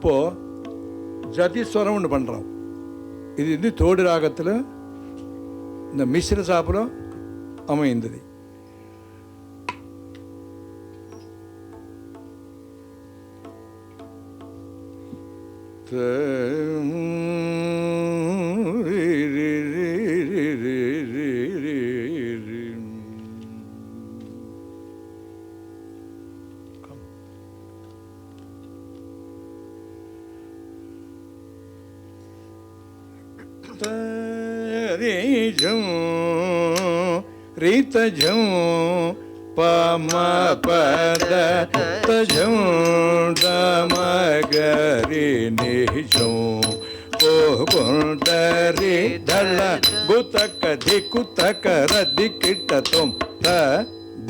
இப்போது ஜதிஸ்வரம் ஒன்று பண்ணுறோம். இது தோடு ராகத்தில் இந்த மிஸ்ர சாப்பிடும் அமைந்தது. रीतजं पमपद तजं दमगरि निजं कोकुंदरि धल गुतक धिकुतक रदिकिटतुम त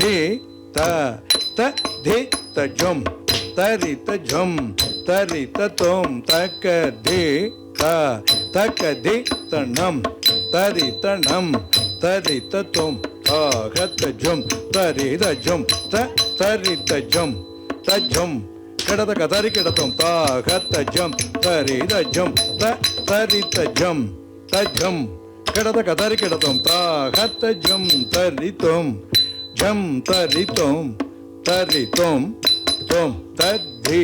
धि त धि तजं तरित जं तरित तुम तक धि तक धि तणं तरितणं तरित तुम तागत जम तरित जम तरित जम तजम கடத கதறி கிடத்தும் தாகத்த ஜம் தரித ஜம் தரித ஜம் தஜம் கடத கதறி கிடத்தும் தாகத்த ஜம் தரித்தோம் ஜம் தரித்தோம் தரித்தோம் தோம் தத்தி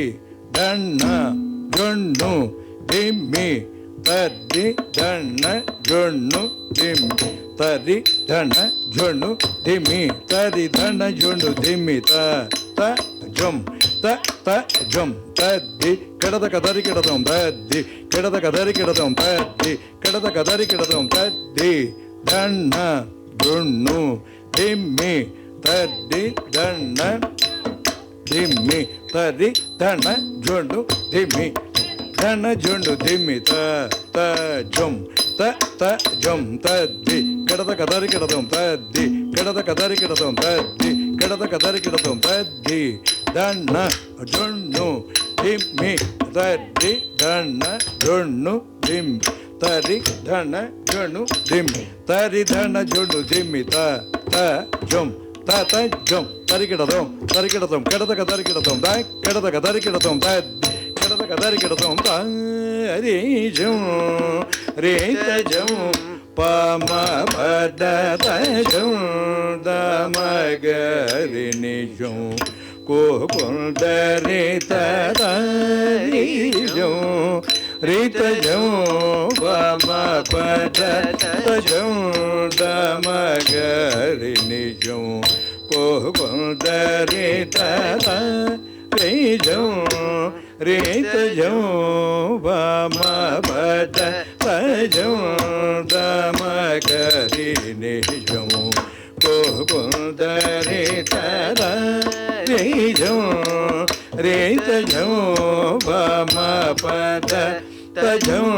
தண்ண ஜொண்ணு திம்மி தத்தி தண்ண ஜொண்ணு திம்மி தரி தன ஜொண்ணு திம்மி தரி தன ஜொண்ணு திம்மி த ஜம் த ஜம் தத்தி கிடத கதறி கிடதும் தத்தி கிடத கதறி கிடதும் தத்தி கிடத கதறி கிடதும் தத்தி தண்ண ஜொண்ணு திம்மி தரி தண்ண திம்மி தரி தன ஜொண்ணு திம்மி தன ஜொண்ணு திம்மி த ஜம் த ஜம் தத்தி கிடத கதறி கிடதும் தத்தி கிடத கதறி கிடதும் தத்தி கிடத கதறி கிடதும் தத்தி தண்ண ஜொண்ணு திம்மி தரி தண்ண ஜொண்ணு திம்மி தரி தண்ண ஜொண்ணு திம்மி தரி தண்ண ஜொண்ணு திம்மி த ஜம் த ஜம் தரி கிடதும் கிடத கதறி கிடதும் த கிடத கதறி கிடதும் தத்தி கிடத கதறி கிடதும் தரி ஜம் ரேத ஜம் பம பத தஜம் தமகரி நிஜம் கோகுந்தரி தரிஜம் ரிதஜம் பம பத தஜம் தமகரி நிஜம் கோகுந்தரி தரிஜம் ரிதஜம் பம பத தஜம் தமகரி நிஜம் கோகுந்தரி தரிஜம் ரிதஜம் பம பத தஜம்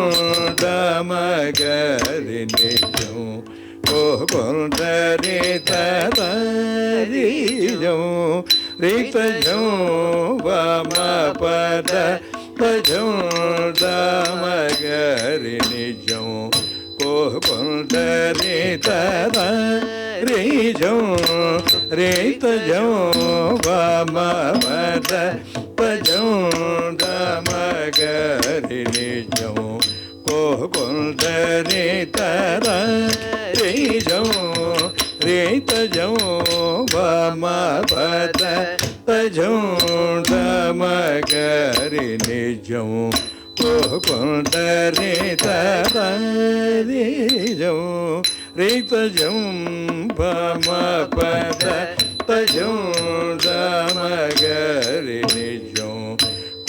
தமகரி நிஜம் கோகுந்தரி தரிஜம் ரிதஜம் பம பத தஜம் தமகரி நிஜம் கோகுந்தரி தரிஜம் ரிதஜம் பம பத தஜம் தமகரி நிஜம் கோகுந்தரி தரிஜம் ரிதஜம் பம பத தஜம் தமகரி நிஜம் கோகுந்தரி தரிஜம் ரிதஜம் பம பத தஜம் தமகரி நிஜம்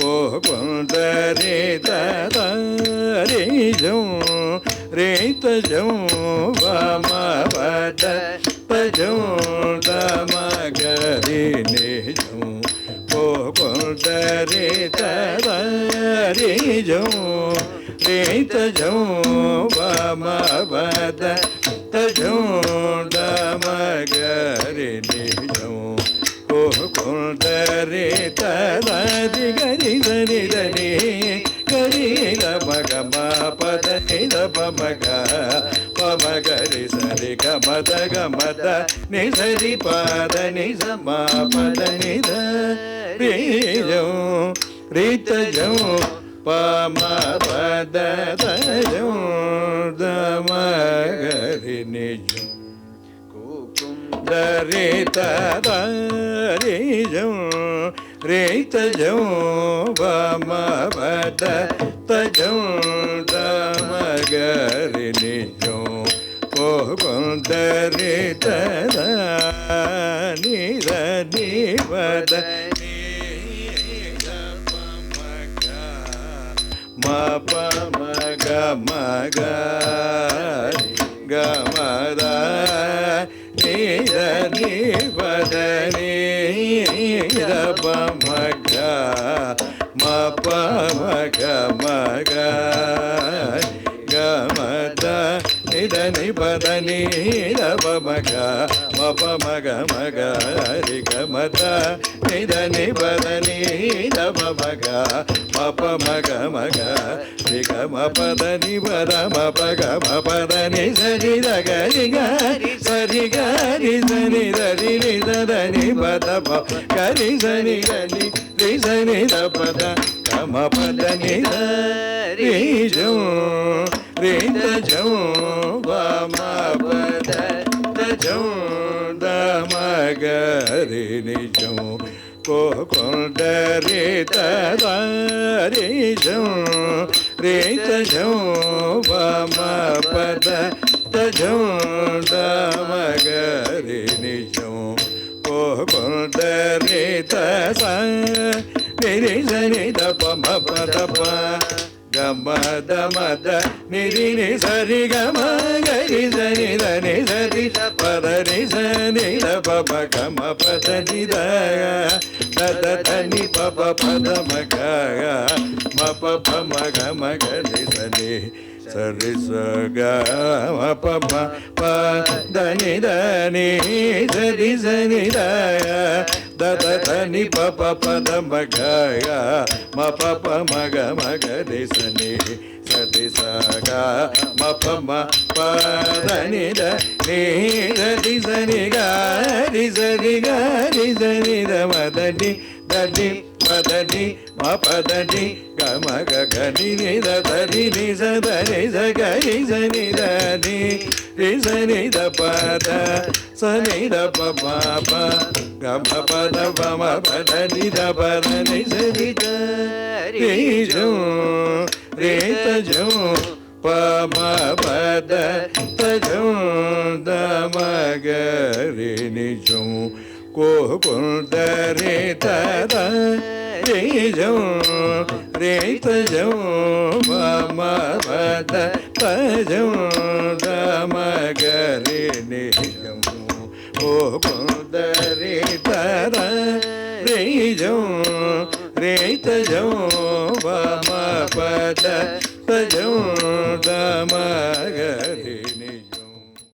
கோகுந்தரி தரிஜம் ரிதஜம் பம பத தஜம் தமகரி நிஜம் கோகுந்தரி தரிஜம் ரிதஜம் பம பத தஜம் தமகரி நிஜம் கோகுந்தரி தரி கரி தரி தரி கரி மக பத நித பமக பமகரி சரி கமத கமத நிசரி பத நிச பத நித ரிஜம் ரிதஜம் பம பத தஜம் தமகரி நிஜம் தரி தரிஜம் ரேதஜம் பம பத தஜம் தமகரி நிஜம் கோகுந்தரி தத நித நிவத மப மக மக கமத நித நிபத நித மக மப மக மக கமத நித நிபத நித மக மப மக மக ரி கமத நித நிபத நித மக மப மக மக ரி கமபத நிபத மப கமபத நி சரி கரி கரி சரி கரி சனி ரி ரி த நிபத கரி சனி ரி ரி சனி த பத கமபத நித ரி ஜோ ரி த ஜோ வம பத த ஜோ த மக ரி நி ஜோ கோகுந்த ரே தத ரே ஜோ ரே த ஜோ வம பத த ஜோ த மக ரி நி ஜோ கோகுந்த ரே தத ரே ரி சனி த பம பத ப கம தமத நிரி நி சரி கம கரி சனி த நி சரி பத நி சனி த பப கம பத நி த தத தனி பப பத மக மப மக மக ரி சனி சரி சக மப பத நி த நி சரி சனி த தத தனி பப பத மக மப மக மக ரி சனி சரி சக மப பத நி த நி சரி சனி க ரி சரி க ரி சனி த மதனி தனி மதனி மபதனி கம கனி நி த தரி நி ச தரி ச கரி சனி த நி ரி சனி த பத சனி த ப ப கம பத பம பத நி த பத நி சரி த ரி ஜோ ரே த ஜோ பம பத த ஜோ த மக ரி நி ஜோ கோகுந்த ரே தத ரே ஜோ ரே த ஜோ பம பத த ஜோ த மக ரி நி ஜோ கோகுந்த ரே தத ரே ஜோ ரே த ஜோ பம பத த ஜோ த மக ரி